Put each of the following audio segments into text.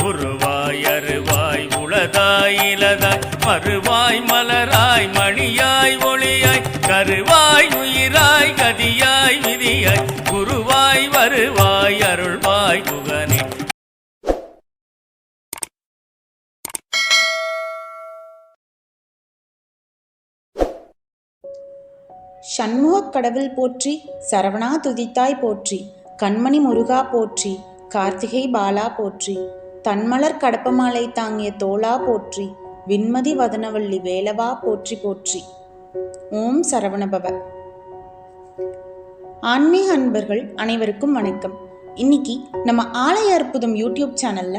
உருவாய் அருவாய் உளதாய் இலதாய் மறுவாய் மலராய் மணியாய் ஒளியாய் கருவாய் உயிராய் கதியாய் விதியாய் குருவாய் வருவாய் அருள்வாய் குகனே. சண்முகக் கடவுள் போற்றி, சரவணா துதித்தாய் போற்றி, கண்மணி முருகா போற்றி, கார்த்திகை பாலா போற்றி, தன்மலர் கடப்பமாலை தாங்கிய தோளா போற்றி, விண்மதி வதனவள்ளி வேலவா போற்றி போற்றி. ஓம் சரவணபவ. ஆன்மீக அன்பர்கள் அனைவருக்கும் வணக்கம். இன்னைக்கு நம்ம ஆலய அற்புதம் யூடியூப் சேனல்ல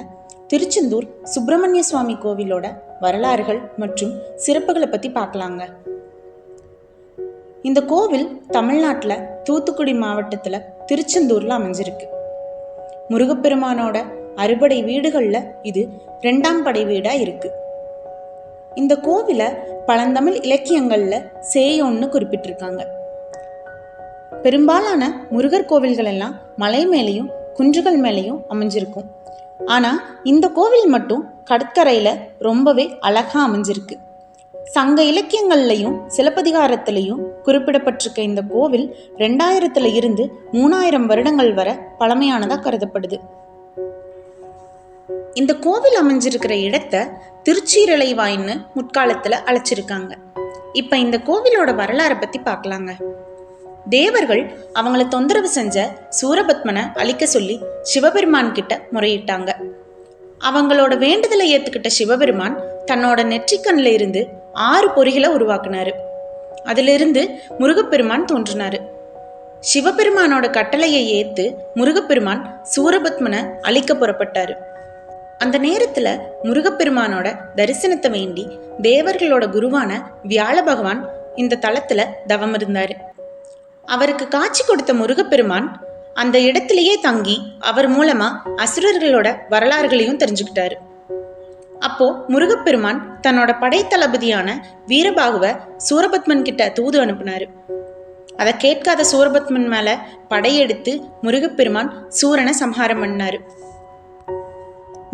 திருச்செந்தூர் சுப்பிரமணிய சுவாமி கோவிலோட வரலாறுகள் மற்றும் சிறப்புகளை பற்றி பார்க்கலாங்க. இந்த கோவில் தமிழ்நாட்டில் தூத்துக்குடி மாவட்டத்தில் திருச்செந்தூரில் அமைஞ்சிருக்கு. முருகப்பெருமானோட அறுபடை வீடுகளில் இது 2ஆம் படை வீடாக இருக்கு. இந்த கோவிலை பழந்தமிழ் இலக்கியங்களில் சேயோன்னு குறிப்பிட்டிருக்காங்க. பெரும்பாலான முருகர் கோவில்கள் எல்லாம் மலை மேலேயும் குன்றுகள் மேலேயும் அமைஞ்சிருக்கும். ஆனால் இந்த கோவில் மட்டும் கடற்கரையில் ரொம்பவே அழகாக அமைஞ்சிருக்கு. சங்க இலக்கியங்கள்லையும் சிலப்பதிகாரத்திலையும் குறிப்பிடப்பட்டிருக்க இந்த கோவில் 2000 இருந்து 3000 வருடங்கள் வரை பழமையானதாக கருதப்படுது. இந்த கோவில் அமைஞ்சிருக்கிற இடத்த திருச்சீரலைவாயின்னு முற்காலத்தில் அழைச்சிருக்காங்க. இப்போ இந்த கோவிலோட வரலாறை பற்றி பார்க்கலாங்க. தேவர்கள் அவங்கள தொந்தரவு செஞ்ச சூரபத்மனை அழிக்க சொல்லி சிவபெருமான் கிட்ட முறையிட்டாங்க. அவங்களோட வேண்டுதலை ஏற்றுக்கிட்ட சிவபெருமான் தன்னோட நெற்றிக்கண்ணில் இருந்து 6 பொறிகளை உருவாக்குனாரு. அதிலிருந்து முருகப்பெருமான் தோன்றினாரு. சிவபெருமானோட கட்டளையை ஏற்று முருகப்பெருமான் சூரபத்மனை அழிக்க புறப்பட்டாரு. அந்த நேரத்துல முருகப்பெருமானோட தரிசனத்தை வேண்டி தேவர்களோட குருவான வியாழ பகவான் இந்த தலத்துல தவம் இருந்தாரு. அவருக்கு காட்சி கொடுத்த முருகப்பெருமான் அந்த இடத்திலேயே தங்கி அவர் மூலமா அசுரர்களோட வரலாறுகளையும் தெரிஞ்சுக்கிட்டாரு. அப்போ முருகப்பெருமான் தன்னோட படைத்தளபதியான வீரபாகுவை சூரபத்மன் கிட்ட தூது அனுப்புனாரு. அதை கேட்காத சூரபத்மன் மேல படையெடுத்து முருகப்பெருமான் சூரனை சம்ஹாரம் பண்ணாரு.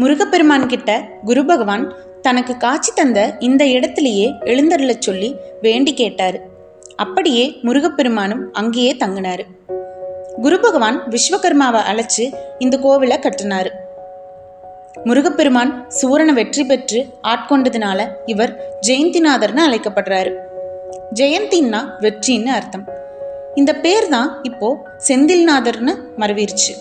முருகப்பெருமான் கிட்ட குரு பகவான் தனக்கு காட்சி தந்த இந்த இடத்திலேயே எழுந்தருள சொல்லி வேண்டி கேட்டாரு. அப்படியே முருகப்பெருமானும் அங்கேயே தங்கினாரு. குரு பகவான் விஸ்வகர்மாவை அழைச்சு இந்த கோவிலை கட்டினாரு. முருகப்பெருமான் சூரனை வெற்றி பெற்று ஆட்கொண்டதுனால இவர் ஜெயந்திநாதர்னு அழைக்கப்படுறாரு. ஜெயந்தின்னா வெற்றின்னு அர்த்தம். இந்த பேர் தான் இப்போ செந்தில்நாதர்னு மறுவிருச்சு.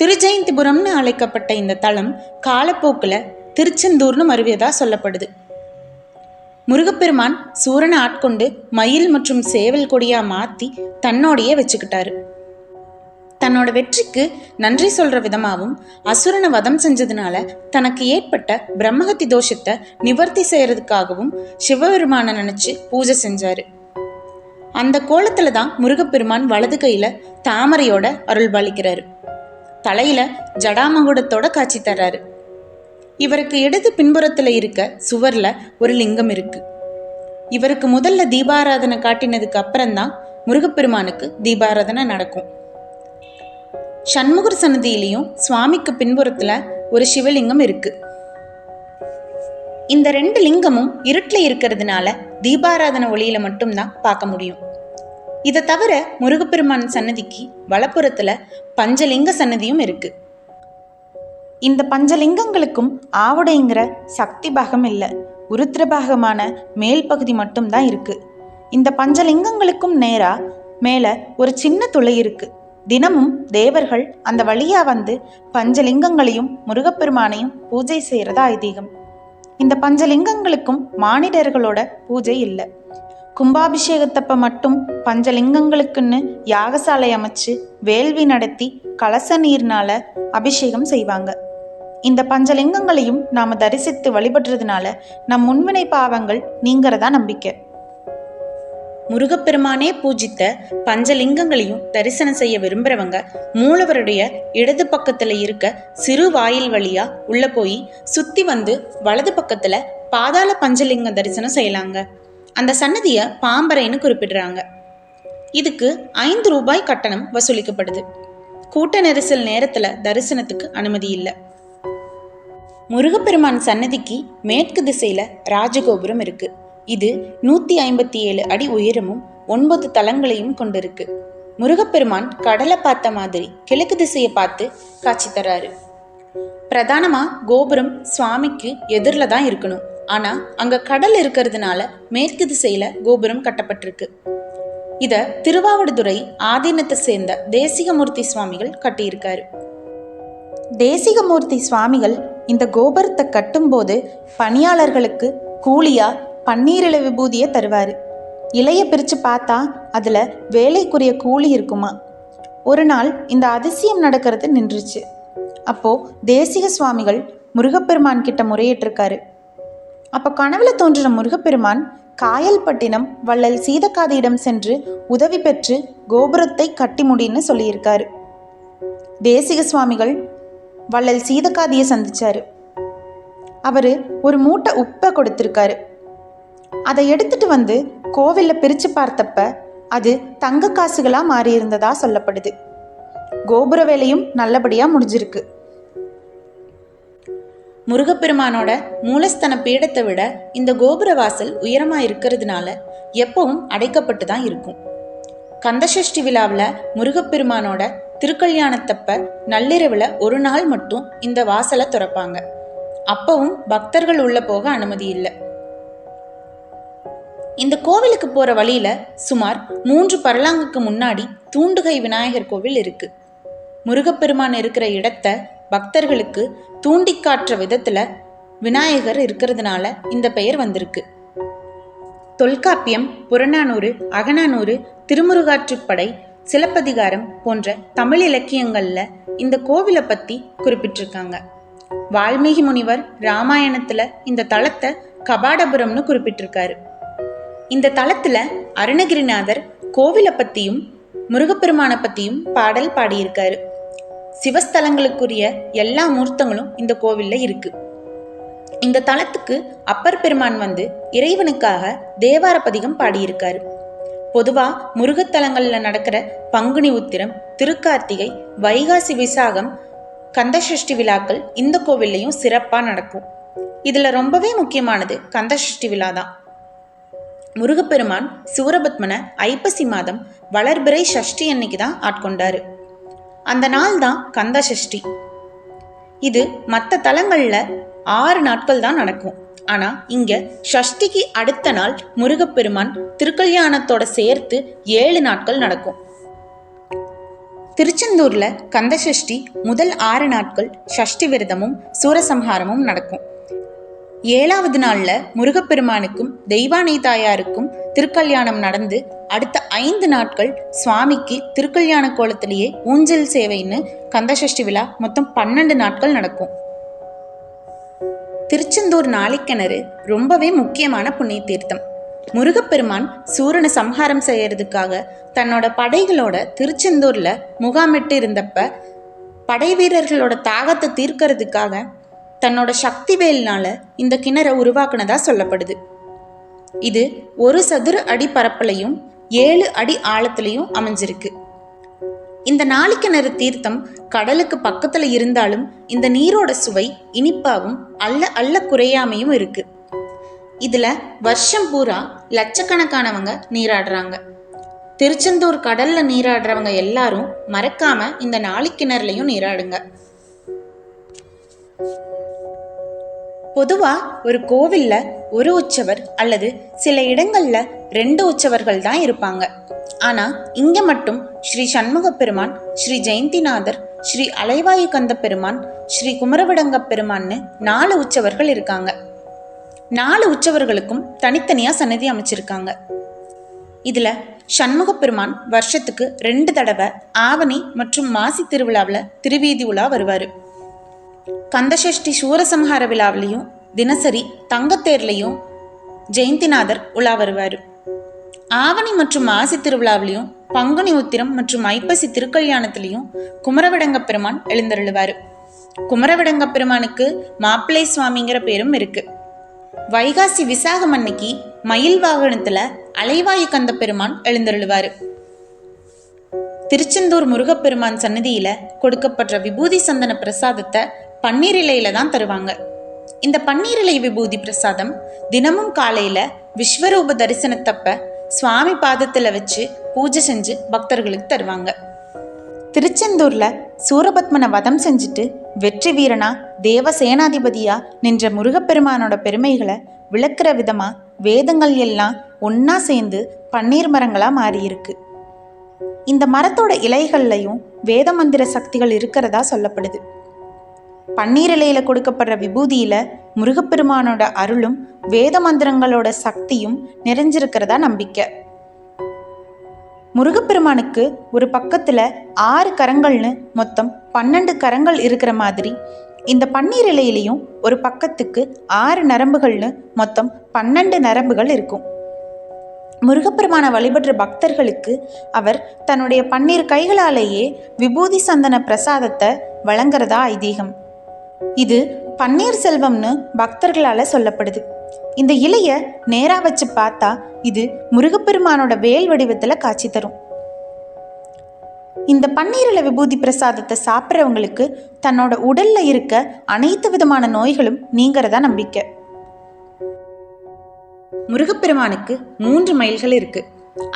திருஜெயந்திபுரம்னு அழைக்கப்பட்ட இந்த தலம் காலப்போக்கில் திருச்செந்தூர்னு மறுவியதா சொல்லப்படுது. முருகப்பெருமான் சூரனை ஆட்கொண்டு மயில் மற்றும் சேவல் கொடியா மாற்றி தன்னோடையே வச்சுக்கிட்டாரு. தன்னோட வெற்றிக்கு நன்றி சொல்ற விதமாகவும் அசுரனை வதம் செஞ்சதுனால தனக்கு ஏற்பட்ட பிரம்மஹத்தி தோஷத்தை நிவர்த்தி செய்யறதுக்காகவும் சிவபெருமானை நினைச்சு பூஜை செஞ்சாரு. அந்த கோலத்துல தான் முருகப்பெருமான் வலது கையில தாமரையோட அருள் பாலிக்கிறாரு. தலையில ஜடாமகுடத்தோட காட்சி தர்றாரு. இவருக்கு இடது பின்புறத்துல இருக்க சுவர்ல ஒரு லிங்கம் இருக்கு. இவருக்கு முதல்ல தீபாராதனை காட்டினதுக்கு அப்புறம்தான் முருகப்பெருமானுக்கு தீபாராதனை நடக்கும். சண்முகர் சன்னதியிலையும் சுவாமிக்கு பின்புறத்துல ஒரு சிவலிங்கம் இருக்கு. இந்த 2 லிங்கமும் இருட்டில் இருக்கிறதுனால தீபாராதனை ஒளியில மட்டும்தான் பார்க்க முடியும். இதை தவிர முருகப்பெருமான் சன்னதிக்கு வலப்புறத்துல பஞ்சலிங்க சன்னதியும் இருக்கு. இந்த பஞ்சலிங்கங்களுக்கும் ஆவுடைங்கிற சக்தி பாகம் இல்லை, உருத்திர பாகமான மேல் பகுதி மட்டும்தான் இருக்கு. இந்த பஞ்சலிங்கங்களுக்கும் நேரா மேல ஒரு சின்ன துளை இருக்கு. தினமும் தேவர்கள் அந்த வழியா வந்து பஞ்சலிங்கங்களையும் முருகப்பெருமானையும் பூஜை செய்யறதா ஐதீகம். இந்த பஞ்சலிங்கங்களுக்கும் மானிடர்களோட பூஜை இல்லை. கும்பாபிஷேகத்தப்ப மட்டும் பஞ்சலிங்கங்களுக்குன்னு யாகசாலை அமைச்சு வேள்வி நடத்தி கலச நீர்னால அபிஷேகம் செய்வாங்க. இந்த பஞ்சலிங்கங்களையும் நாம தரிசித்து வழிபடுறதுனால நம் முன்வினை பாவங்கள் நீங்கிறதா நம்பிக்கை. முருகப்பெருமானே பூஜித்த பஞ்சலிங்கங்களையும் தரிசனம் செய்ய விரும்புறவங்க மூலவருடைய இடது பக்கத்துல இருக்க சிறு வாயில் வழியா உள்ள போய் சுத்தி வந்து வலது பக்கத்துல பாதாள பஞ்சலிங்க தரிசனம் செய்யலாங்க. அந்த சன்னதியை பாம்பரைன்னு குறிப்பிடுறாங்க. இதுக்கு 5 ரூபாய் கட்டணம் வசூலிக்கப்படுது. கூட்ட நெரிசல் நேரத்துல தரிசனத்துக்கு அனுமதி இல்லை. முருகப்பெருமான் சன்னதிக்கு மேற்கு திசையில ராஜகோபுரம் இருக்கு. இது 157 அடி உயரமும் 9 தளங்களையும் கொண்டிருக்கு. முருகப்பெருமான் கடலை பார்த்த மாதிரி கிழக்கு திசையை பார்த்து காட்சி தராரு. பிரதானமா கோபுரம் சுவாமிக்கு எதிரில தான் இருக்கணும். ஆனா அங்க கடல் இருக்கிறதுனால மேற்கு திசையில கோபுரம் கட்டப்பட்டிருக்கு. இத திருவாவடுதுறை ஆதீனத்தை சேர்ந்த தேசிகமூர்த்தி சுவாமிகள் கட்டியிருக்காரு. தேசிகமூர்த்தி சுவாமிகள் இந்த கோபுரத்தை கட்டும்போது பணியாளர்களுக்கு கூலியா பன்னீர் இலை விபூதியை தருவாரு. இலைய பிரிச்சு பார்த்தா அதுல வேலைக்குரிய கூலி இருக்குமா. ஒரு நாள் இந்த அதிசயம் நடக்கிறது நின்றுச்சு. அப்போ தேசிக சுவாமிகள் முருகப்பெருமான் கிட்ட முறையிட்டிருக்காரு. அப்ப கனவுல தோன்றின முருகப்பெருமான் காயல்பட்டினம் வள்ளல் சீதக்காதியிடம் சென்று உதவி பெற்று கோபுரத்தை கட்டி முடின்னு சொல்லியிருக்காரு. தேசிக சுவாமிகள் வள்ளல் சீதக்காதியை சந்திச்சாரு. அவரு ஒரு மூட்டை உப்பை கொடுத்திருக்காரு. அதை எடுத்துட்டு வந்து கோவில்ல பிரிச்சு பார்த்தப்ப அது தங்க காசுகளா மாறி இருந்ததா சொல்லப்படுது. கோபுர வேலையும் நல்லபடியா முடிஞ்சிருக்கு. முருகப்பெருமானோட மூலஸ்தன பீடத்தை விட இந்த கோபுர வாசல் உயரமா இருக்கிறதுனால எப்பவும் அடைக்கப்பட்டு தான் இருக்கும். கந்தசஷ்டி விழாவில் முருகப்பெருமானோட திருக்கல்யாணத்தப்ப நள்ளிரவில் ஒரு நாள் மட்டும் இந்த வாசலை திறப்பாங்க. அப்பவும் பக்தர்கள் உள்ள போக அனுமதி இல்லை. இந்த கோவிலுக்கு போற வழியில சுமார் 3 பரலாங்குக்கு முன்னாடி தூண்டுகை விநாயகர் கோவில் இருக்கு. முருகப்பெருமான் இருக்கிற இடத்த பக்தர்களுக்கு தூண்டி காட்டுற விதத்துல விநாயகர் இருக்கிறதுனால இந்த பெயர் வந்திருக்கு. தொல்காப்பியம், புறநானூறு, அகநானூறு, திருமுருகாற்றுப்படை, சிலப்பதிகாரம் போன்ற தமிழ் இலக்கியங்கள்ல இந்த கோவிலை பத்தி குறிப்பிட்டிருக்காங்க. வால்மீகி முனிவர் ராமாயணத்துல இந்த தலத்தை கபாடபுரம்னு குறிப்பிட்டிருக்காரு. இந்த தலத்துல அருணகிரிநாதர் கோவிலை பத்தியும் முருகப்பெருமான பத்தியும் பாடல் பாடியிருக்காரு. சிவஸ்தலங்களுக்குரிய எல்லா மூர்த்தங்களும் இந்த கோவில்ல இருக்கு. இந்த தலத்துக்கு அப்பர் பெருமான் வந்து இறைவனுக்காக தேவார பதிகம் பாடியிருக்காரு. பொதுவா முருகத்தலங்கள்ல நடக்கிற பங்குனி உத்திரம், திருக்கார்த்திகை, வைகாசி விசாகம், கந்தசஷ்டி விழாக்கள் இந்த கோவில்லையும் சிறப்பா நடக்கும். இதுல ரொம்பவே முக்கியமானது கந்தசஷ்டி விழா தான். முருகப்பெருமான் சூரபத்மனை ஐப்பசி மாதம் வளர்பிறை சஷ்டி அன்னைக்கு தான் ஆட்கொண்டாரு. அந்த நாள் தான் கந்த சஷ்டி. இது மற்ற தலங்கள்ல 6 நாட்கள் தான் நடக்கும். ஆனா இங்க சஷ்டிக்கு அடுத்த நாள் முருகப்பெருமான் திருக்கல்யாணத்தோட சேர்த்து 7 நாட்கள் நடக்கும். திருச்செந்தூர்ல கந்த சஷ்டி முதல் 6 நாட்கள் சஷ்டி விரதமும் சூரசம்ஹாரமும் நடக்கும். 7வது நாள்ல முருகப்பெருமானுக்கும் தெய்வானை தாயாருக்கும் திருக்கல்யாணம் நடந்து அடுத்த 5 நாட்கள் சுவாமிக்கு திருக்கல்யாண கோலத்திலேயே ஊஞ்சல் சேவைன்னு கந்தசஷ்டி விழா மொத்தம் 12 நாட்கள் நடக்கும். திருச்செந்தூர் நாளிக்கிணறு ரொம்பவே முக்கியமான புண்ணிய தீர்த்தம். முருகப்பெருமான் சூரனை சம்ஹாரம் செய்யறதுக்காக தன்னோட படைகளோட திருச்செந்தூர்ல முகாமிட்டு இருந்தப்ப படை வீரர்களோட தாகத்தை தீர்க்கறதுக்காக தன்னோட சக்தி வேல்னால இந்த கிணறை உருவாக்குனதா சொல்லப்படுது. இது 1 சதுர அடி பரப்புலையும் 7 அடி ஆழத்திலையும் அமைஞ்சிருக்கு. இந்த நாளிக்கிணறு தீர்த்தம் கடலுக்கு பக்கத்துல இருந்தாலும் இந்த நீரோட சுவை இனிப்பாவும் அல்ல குறையாமையும் இருக்கு. இதுல வருஷம் பூரா லட்சக்கணக்கானவங்க நீராடுறாங்க. திருச்செந்தூர் கடல்ல நீராடுறவங்க எல்லாரும் மறக்காம இந்த நாளிக்கிணறுலையும் நீராடுங்க. பொதுவா ஒரு கோவில்ல ஒரு உற்சவர் அல்லது சில இடங்கள்ல 2 உற்சவர்கள் தான் இருப்பாங்க. ஆனா இங்க மட்டும் ஸ்ரீ சண்முக பெருமான், ஸ்ரீ ஜெயந்திநாதர், ஸ்ரீ அலைவாயு கந்த பெருமான், ஸ்ரீ குமரவிடங்க பெருமான்னு 4 உற்சவர்கள் இருக்காங்க. 4 உற்சவர்களுக்கும் தனித்தனியா சன்னதி அமைச்சிருக்காங்க. இதுல சண்முக பெருமான் வருஷத்துக்கு 2 தடவை ஆவணி மற்றும் மாசி திருவிழாவில் திருவீதி உலா வருவாரு. கந்தசஷ்டி சூரசம்ஹார விழாவிலையும் தினசரி தங்கத்தேர்லையும் ஜெயந்திநாதர் உலா வருவார். ஆவணி மற்றும் மாசி திருவிழாவிலையும் பங்குனி உத்திரம் மற்றும் ஐப்பசி திருக்கல்யாணத்திலையும் குமரவிடங்க பெருமான் எழுந்தருளுவார். குமரவிடங்க பெருமானுக்கு மாப்பிள்ளை சுவாமிங்கிற பேரும் இருக்கு. வைகாசி விசாகம் அன்னைக்கு மயில் வாகனத்துல அலைவாயு கந்த பெருமான் எழுந்தருளுவாரு. திருச்செந்தூர் முருகப்பெருமான் சன்னதியில கொடுக்கப்படுற விபூதி சந்தன பிரசாதத்தை பன்னீர் இலையில தான் தருவாங்க. இந்த பன்னீரிலை விபூதி பிரசாதம் தினமும் காலையில விஸ்வரூப தரிசனத்தப்ப சுவாமி பாதத்துல வச்சு பூஜை செஞ்சு பக்தர்களுக்கு தருவாங்க. திருச்செந்தூர்ல சூரபத்மனை வதம் செஞ்சுட்டு வெற்றி வீரனா தேவ சேனாதிபதியா நின்ற முருகப்பெருமானோட பெருமைகளை விளக்குற விதமா வேதங்கள் எல்லாம் ஒன்னா சேர்ந்து பன்னீர் மரங்களா மாறியிருக்கு. இந்த மரத்தோட இலைகள்லையும் வேத மந்திர சக்திகள் இருக்கிறதா சொல்லப்படுது. பன்னீர் இலையில கொடுக்கப்படுற விபூதியில முருகப்பெருமானோட அருளும் வேத மந்திரங்களோட சக்தியும் நிறைஞ்சிருக்கிறதா நம்பிக்கை. முருகப்பெருமானுக்கு ஒரு பக்கத்துல 6 கரங்கள்னு மொத்தம் 12 கரங்கள் இருக்கிற மாதிரி இந்த பன்னீர் இலையிலையும் ஒரு பக்கத்துக்கு 6 நரம்புகள்னு மொத்தம் 12 நரம்புகள் இருக்கும். முருகப்பெருமான வழிபடுற பக்தர்களுக்கு அவர் தன்னுடைய பன்னீர் கைகளாலேயே விபூதி சந்தன பிரசாதத்தை வழங்குறதா ஐதீகம். இது பன்னீர் செல்வம்னு பக்தர்களால சொல்லப்படுது. இந்த இலைய நேரா வச்சு பார்த்தா இது முருகப்பெருமானோட வேல் வடிவத்துல காட்சி தரும். இந்த பன்னீரில விபூதி பிரசாதத்தை சாப்பிட்றவங்களுக்கு தன்னோட உடல்ல இருக்க அனைத்து விதமான நோய்களும் நீங்கிறதா நம்பிக்கை. முருகப்பெருமானுக்கு 3 மயில்கள் இருக்கு.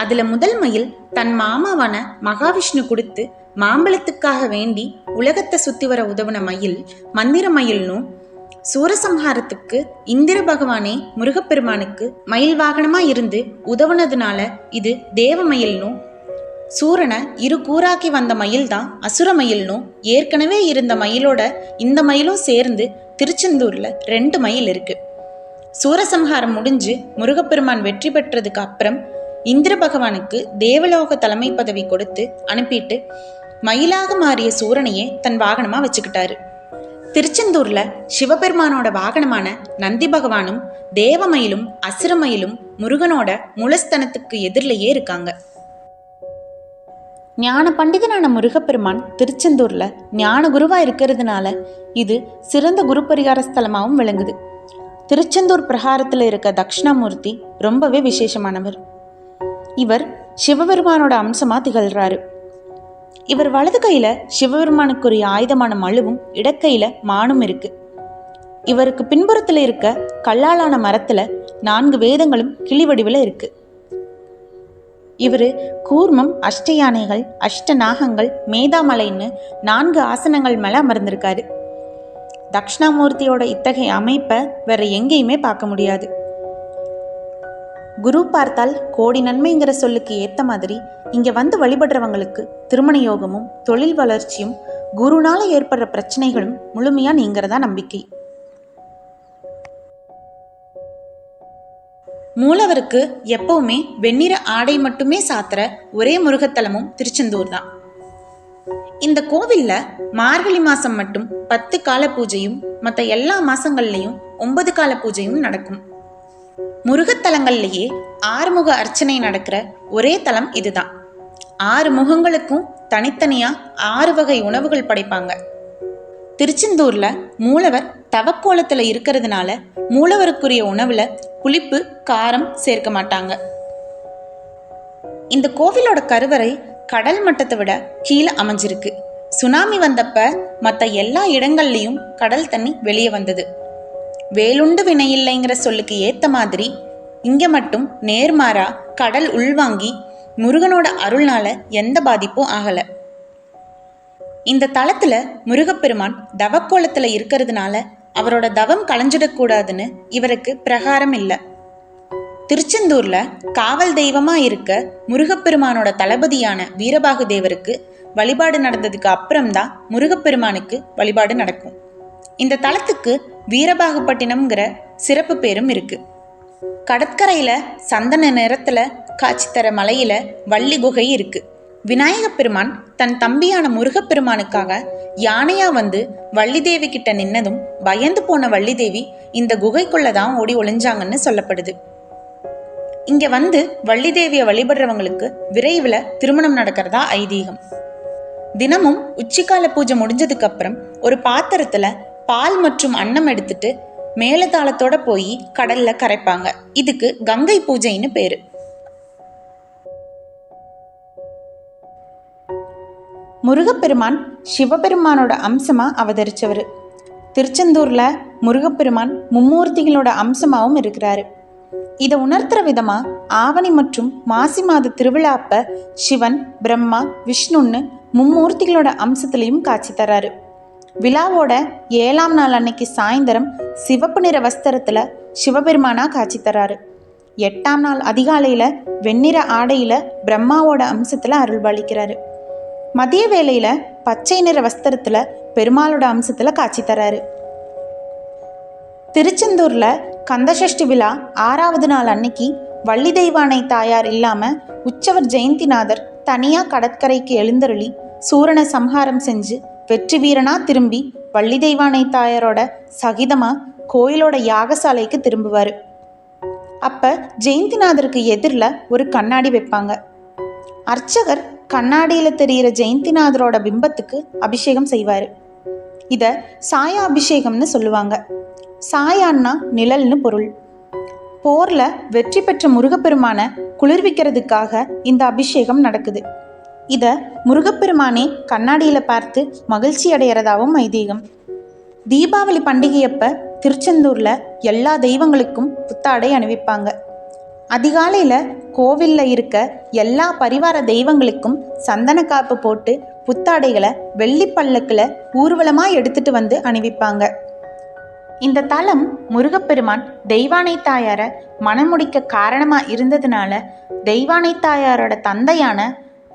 அதுல முதல் மயில் தன் மாமாவான மகாவிஷ்ணு கொடுத்து மாம்பழத்துக்காக வேண்டி உலகத்தை சுத்தி வர உதவுன மயில் மந்திர மயில்னும், சூரசம்ஹாரத்துக்கு இந்திர பகவானே முருகப்பெருமானுக்கு மயில் வாகனமா இருந்து உதவுனதுனால இது தேவ மயில்னும், சூரனை 2 கூறாக்கி வந்த மயில் தான் அசுர மயில்னும், ஏற்கனவே இருந்த மயிலோட இந்த மயிலும் சேர்ந்து திருச்செந்தூர்ல 2 மயில் இருக்கு. சூரசம்ஹாரம் முடிஞ்சு முருகப்பெருமான் வெற்றி பெற்றதுக்கு அப்புறம் இந்திர பகவானுக்கு தேவலோக தலைமை பதவி கொடுத்து அனுப்பிட்டு மயிலாக மாறிய சூரனையே தன் வாகனமா வச்சுக்கிட்டாரு. திருச்செந்தூர்ல சிவபெருமானோட வாகனமான நந்தி பகவானும் தேவமயிலும் அசுரமயிலும் முருகனோட மூலஸ்தனத்துக்கு எதிரிலேயே இருக்காங்க. ஞான பண்டிதனான முருகப்பெருமான் திருச்செந்தூர்ல ஞான குருவா இருக்கிறதுனால இது சிறந்த குரு பரிகார ஸ்தலமாகவும் விளங்குது. திருச்செந்தூர் பிரகாரத்தில் இருக்க தட்சிணாமூர்த்தி ரொம்பவே விசேஷமானவர். இவர் சிவபெருமானோட அம்சமா திகழ்றாரு. இவர் வலது கையில சிவபெருமானுக்குரிய ஆயுதமான மழுவும் இடக்கையில மானும் இருக்கு. இவருக்கு பின்புறத்துல இருக்க கல்லாலான மரத்துல 4 வேதங்களும் கிளி வடிவில் இருக்கு. இவரு கூர்மம், அஷ்ட யானைகள், அஷ்ட நாகங்கள், மேதாமலைன்னு 4 ஆசனங்கள் மேல அமர்ந்திருக்காரு. தட்சிணாமூர்த்தியோட இத்தகைய அமைப்பை வேற எங்கேயுமே பார்க்க முடியாது. குரு பார்த்தால் கோடி நன்மைங்கிற சொல்லுக்கு ஏத்த மாதிரி இங்க வந்து வழிபடுறவங்களுக்கு திருமண யோகமும் தொழில் வளர்ச்சியும் குருனால ஏற்படுற பிரச்சனைகளும் முழுமையா நீங்கிறதா நம்பிக்கை. மூலவருக்கு எப்பவுமே வெண்ணிற ஆடை மட்டுமே சாத்துற ஒரே முருகத்தலமும் திருச்செந்தூர் தான். இந்த கோவில்ல மார்கழி மாசம் மட்டும் 10 கால பூஜையும் மற்ற எல்லா மாசங்கள்லயும் 9 கால பூஜையும் நடக்கும். முருகத்தலங்கள்லயே 6 முக அர்ச்சனை நடக்கிற ஒரே தலம் இதுதான். 6 முகங்களுக்கும் தனித்தனியா 6 வகை உணவுகள் படைப்பாங்க. திருச்செந்தூர்ல மூலவர் தவக்கோலத்துல இருக்கிறதுனால மூலவருக்குரிய உணவுல புளிப்பு, காரம் சேர்க்க மாட்டாங்க. இந்த கோவிலோட கருவறை கடல் மட்டத்தை விட கீழே அமைஞ்சிருக்கு. சுனாமி வந்தப்ப மற்ற எல்லா இடங்கள்லையும் கடல் தண்ணி வெளியே வந்தது. வேலுண்டு வினையில்லைங்கிற சொல்லுக்கு ஏத்த மாதிரி இங்க மட்டும் நேர்மாறா கடல் உள்வாங்கி முருகனோட அருள்னால எந்த பாதிப்பும் ஆகல. இந்த தலத்துல முருகப்பெருமான் தவக்கோலத்துல இருக்கிறதுனால அவரோட தவம் களைஞ்சிடக்கூடாதுன்னு இவருக்கு பிரகாரம் இல்லை. திருச்செந்தூர்ல காவல் தெய்வமா இருக்க முருகப்பெருமானோட தளபதியான வீரபாகு தேவருக்கு வழிபாடு நடந்ததுக்கு அப்புறம்தான் முருகப்பெருமானுக்கு வழிபாடு நடக்கும். இந்த தலத்துக்கு வீரபாகுப்பட்டினம்ங்கிற சிறப்பு பேரும் இருக்கு. கடற்கரையில சந்தன நிறத்துல காட்சி தர மலையில வள்ளி குகை இருக்கு. விநாயக பெருமான் தன் தம்பியான முருகப்பெருமானுக்காக யானையா வந்து வள்ளி தேவி கிட்ட நின்னதும் பயந்து போன வள்ளி தேவி இந்த குகைக்குள்ளதான் ஓடி ஒளிஞ்சாங்கன்னு சொல்லப்படுது. இங்க வந்து வள்ளி தேவியை வழிபடுறவங்களுக்கு விரைவில் திருமணம் நடக்கிறதா ஐதீகம். தினமும் உச்சிக்கால பூஜை முடிஞ்சதுக்கு அப்புறம் ஒரு பாத்திரத்துல பால் மற்றும் அன்னம் எடுத்துட்டு மேலதாளத்தோட போய் கடல்ல கரைப்பாங்க. இதுக்கு கங்கை பூஜைன்னு பேரு. முருகப்பெருமான் சிவபெருமானோட அம்சமா அவதரிச்சவர். திருச்செந்தூர்ல முருகப்பெருமான் மும்மூர்த்திகளோட அம்சமாகவும் இருக்கிறாரு. இதை உணர்த்துற விதமா ஆவணி மற்றும் மாசி மாத திருவிழா அப்ப சிவன், பிரம்மா, விஷ்ணுன்னு மும்மூர்த்திகளோட அம்சத்திலையும் காட்சி தராரு. விழாவோட 7ஆம் நாள் அன்னைக்கு சாயந்தரம் சிவப்பு நிற வஸ்திரத்துல சிவபெருமானா காட்சி தராரு. 8ஆம் நாள் அதிகாலையில வெண்ணிற ஆடையில பிரம்மாவோட அம்சத்துல அருள்பாலிக்கிறாரு. மதிய வேளையில பச்சை நிற வஸ்திரத்துல பெருமாளோட அம்சத்துல காட்சி தராரு. திருச்செந்தூர்ல கந்தசஷ்டி விழா 6ஆவது நாள் அன்னைக்கு வள்ளி தெய்வானை தாயார் இல்லாம உற்சவர் ஜெயந்திநாதர் தனியா கடற்கரைக்கு எழுந்தருளி சூரனை சம்ஹாரம் செஞ்சு வெற்றி வீரனா திரும்பி வள்ளி தெய்வானை தாயாரோட சகிதமா கோயிலோட யாகசாலைக்கு திரும்புவார். அப்ப ஜெயந்திநாதருக்கு எதிரில் ஒரு கண்ணாடி வைப்பாங்க. அர்ச்சகர் கண்ணாடியில் தெரிகிற ஜெயந்திநாதரோட பிம்பத்துக்கு அபிஷேகம் செய்வார். இதை சாயா அபிஷேகம்னு சொல்லுவாங்க. சாயான்னா நிழல்னு பொருள். போர்ல வெற்றி பெற்ற முருகப்பெருமான குளிர்விக்கிறதுக்காக இந்த அபிஷேகம் நடக்குது. இதை முருகப்பெருமானே கண்ணாடியில் பார்த்து மகிழ்ச்சி அடைகிறதாவும் ஐதீகம். தீபாவளி பண்டிகையப்ப திருச்செந்தூர்ல எல்லா தெய்வங்களுக்கும் புத்தாடை அணிவிப்பாங்க. அதிகாலையில் கோவிலில் இருக்க எல்லா பரிவார தெய்வங்களுக்கும் சந்தன காப்பு போட்டு புத்தாடைகளை வெள்ளி பல்லக்கில் ஊர்வலமாக எடுத்துட்டு வந்து அணிவிப்பாங்க. இந்த தலம் முருகப்பெருமான் தெய்வானை தாயாரை மணமுடிக்க காரணமாக இருந்ததுனால தெய்வானை தாயாரோட தந்தையான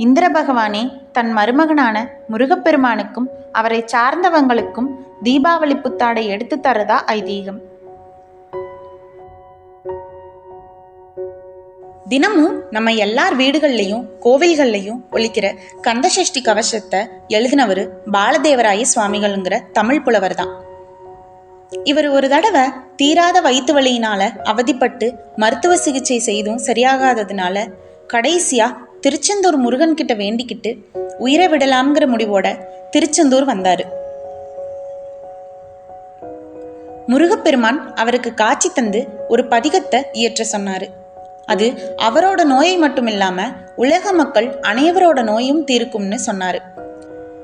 இந்திர பகவானே தன் மருமகனான முருகப்பெருமானுக்கும் அவரை சார்ந்தவங்களுக்கும் தீபாவளி புத்தாடை எடுத்து தரதா ஐதீகம். தினமும் நம்ம எல்லார் வீடுகள்லையும் கோவில்கள்லையும் ஒலிக்கிற கந்தசஷ்டி கவசத்தை எழுதினவர் பாலதேவராய சுவாமிகள்ங்கிற தமிழ் புலவர் தான். இவர் ஒரு தடவை தீராத வயிற்று வலியினால அவதிப்பட்டு மருத்துவ சிகிச்சை செய்தும் சரியாகாததுனால கடைசியா திருச்செந்தூர் முருகன் கிட்ட வேண்டிக்கிட்டு உயிரை விடலாம்ங்கிற முடிவோட திருச்செந்தூர் வந்தாரு. முருகப்பெருமான் அவருக்கு காட்சி தந்து ஒரு பதிகத்தை இயற்ற சொன்னாரு. அது அவரோட நோயை மட்டும் இல்லாம உலக மக்கள் அனைவரோட நோயும் தீர்க்கும்னு சொன்னாரு.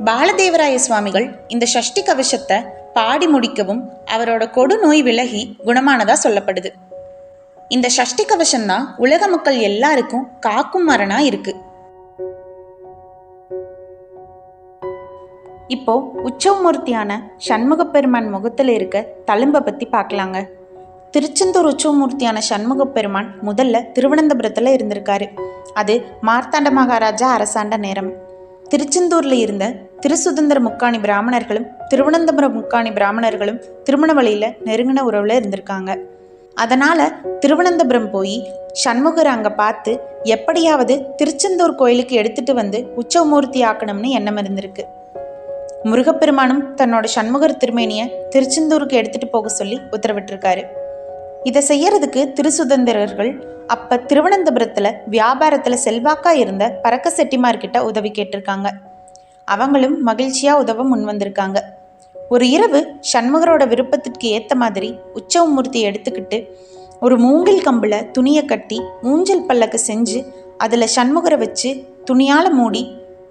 பாலதேவராய சுவாமிகள் இந்த சஷ்டி கவசத்தை பாடி முடிக்கவும் அவரோட கொடு நோய் விலகி குணமானதா சொல்லப்படுது. இந்த சஷ்டி கவசம் தான் உலக மக்கள் எல்லாருக்கும் காக்கும் மரணா இருக்கு. இப்போ உற்சவமூர்த்தியான சண்முகப்பெருமான் முகத்தில் இருக்க தழும்பை பற்றி பார்க்கலாங்க. திருச்செந்தூர் உற்சவமூர்த்தியான சண்முகப்பெருமான் முதல்ல திருவனந்தபுரத்தில் இருந்திருக்காரு. அது மார்த்தாண்ட மகாராஜா அரசாண்ட நேரம். திருச்செந்தூரில் இருந்த திருசுதந்திர முக்காணி பிராமணர்களும் திருவனந்தபுரம் முக்காணி பிராமணர்களும் திருமண வழியில் நெருங்கின உறவில் இருந்திருக்காங்க. அதனால் திருவனந்தபுரம் போய் சண்முகர் அங்கே பார்த்து எப்படியாவது திருச்செந்தூர் கோயிலுக்கு எடுத்துகிட்டு வந்து உற்சவமூர்த்தி ஆக்கணும்னு எண்ணம் இருந்திருக்கு. முருகப்பெருமானும் தன்னோட சண்முகர் திருமேனியை திருச்செந்தூருக்கு எடுத்துகிட்டு போக சொல்லி உத்தரவிட்டிருக்காரு. இதை செய்யறதுக்கு திருசுதந்திரர்கள் அப்போ திருவனந்தபுரத்தில் வியாபாரத்தில் செல்வாக்கா இருந்த பரக்க செட்டிமார்கிட்ட உதவி கேட்டிருக்காங்க. அவங்களும் மகிழ்ச்சியாக உதவ முன் வந்திருக்காங்க. ஒரு இரவு சண்முகரோட விருப்பத்திற்கு ஏற்ற மாதிரி உற்சவமூர்த்தியை எடுத்துக்கிட்டு ஒரு மூங்கில் கம்பில் துணியை கட்டி ஊஞ்சல் பல்லக்கு செஞ்சு அதில் சண்முகரை வச்சு துணியால் மூடி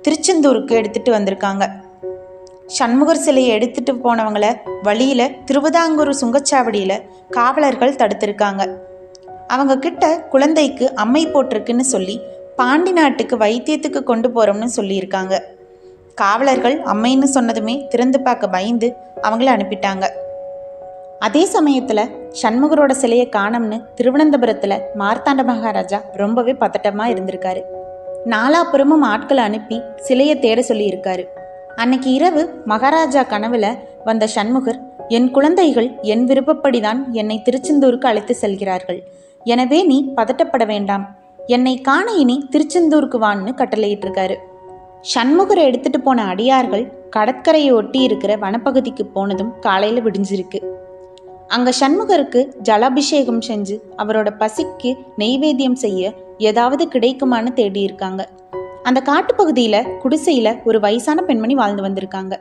திருச்செந்தூருக்கு எடுத்துகிட்டு வந்திருக்காங்க. சண்முகர் சிலையை எடுத்துகிட்டு போனவங்களை வழியில் திருவிதாங்கூர் சுங்கச்சாவடியில் காவலர்கள் தடுத்திருக்காங்க. அவங்க கிட்ட குழந்தைக்கு அம்மை போட்டிருக்குன்னு சொல்லி பாண்டி நாட்டுக்கு வைத்தியத்துக்கு கொண்டு போகிறோம்னு சொல்லியிருக்காங்க. காவலர்கள் அம்மைன்னு சொன்னதுமே திறந்து பார்க்க பயந்து அவங்கள அனுப்பிட்டாங்க. அதே சமயத்தில் சண்முகரோட சிலையை காணோம்னு திருவனந்தபுரத்தில் மார்த்தாண்ட மகாராஜா ரொம்பவே பதட்டமாக இருந்திருக்காரு. நாலாபுரமும் ஆட்களை அனுப்பி சிலையை தேட சொல்லியிருக்காரு. அன்னைக்கு இரவு மகாராஜா கனவுல வந்த சண்முகர், என் குழந்தைகள் என் விருப்பப்படிதான் என்னை திருச்செந்தூருக்கு அழைத்து செல்கிறார்கள். எனவே நீ பதட்டப்பட வேண்டாம். என்னை காண இனி திருச்செந்தூருக்கு வான்னு கட்டளையிட்டிருக்காரு. சண்முகரை எடுத்துட்டு போன அடியார்கள் கடற்கரையை ஒட்டி இருக்கிற வனப்பகுதிக்கு போனதும் காலையில் விடிஞ்சிருக்கு. அங்கே சண்முகருக்கு ஜலாபிஷேகம் செஞ்சு அவரோட பசிக்கு நெய்வேத்தியம் செய்ய ஏதாவது கிடைக்குமான்னு தேடி இருக்காங்க. அந்த காட்டுப்பகுதியில் குடிசையில் ஒரு வயசான பெண்மணி வாழ்ந்து வந்திருக்காங்க.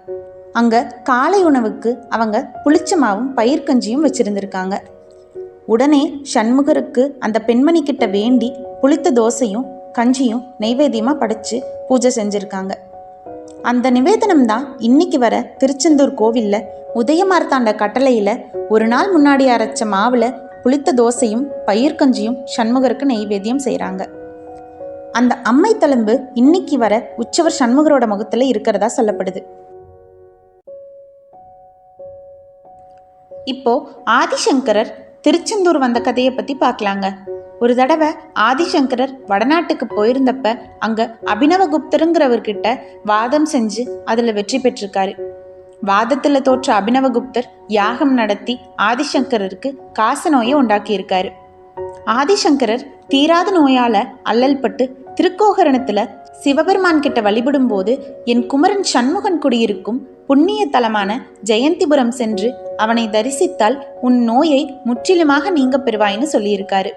அங்கே காலை உணவுக்கு அவங்க புளிச்சமாவும் பயிர்கஞ்சியும் வச்சிருந்திருக்காங்க. உடனே சண்முகருக்கு அந்த பெண்மணி கிட்ட வேண்டி புளித்த தோசையும் கஞ்சியும் நெய்வேத்தியமாக படைச்சு பூஜை செஞ்சுருக்காங்க. அந்த நிவேதனம் தான் இன்னைக்கு வர திருச்செந்தூர் கோவிலில் உதயமார்த்தாண்ட கட்டளையில் ஒரு நாள் முன்னாடி அரைச்ச மாவில் புளித்த தோசையும் பயிர்கஞ்சியும் சண்முகருக்கு நெய்வேத்தியம் செய்கிறாங்க. அந்த அம்மை தழும்பு இன்னைக்கு வர உற்சவர் சண்முகரோட முகத்துல இருக்கிறதா சொல்லப்படுது. இப்போ ஆதிசங்கரர் திருச்செந்தூர் வந்த கதையை பத்தி பார்க்கலாங்க. ஒரு தடவை ஆதிசங்கரர் வடநாட்டுக்கு போயிருந்தப்ப அங்க அபினவகுப்தருங்கிறவர்கிட்ட வாதம் செஞ்சு அதுல வெற்றி பெற்றிருக்காரு. வாதத்துல தோற்ற அபினவகுப்தர் யாகம் நடத்தி ஆதிசங்கரருக்கு காச நோயை உண்டாக்கியிருக்காரு. ஆதிசங்கரர் தீராத நோயால அல்லல் பட்டு திருக்கோகரணத்துல சிவபெருமான் கிட்ட வழிபடும் போது என் குமரன் சண்முகன் குடியிருக்கும் புண்ணிய தலமான ஜெயந்திபுரம் சென்று அவனை தரிசித்தால் உன் நோயை முற்றிலுமாக நீங்க பெறுவாயின்னு சொல்லியிருக்காரு.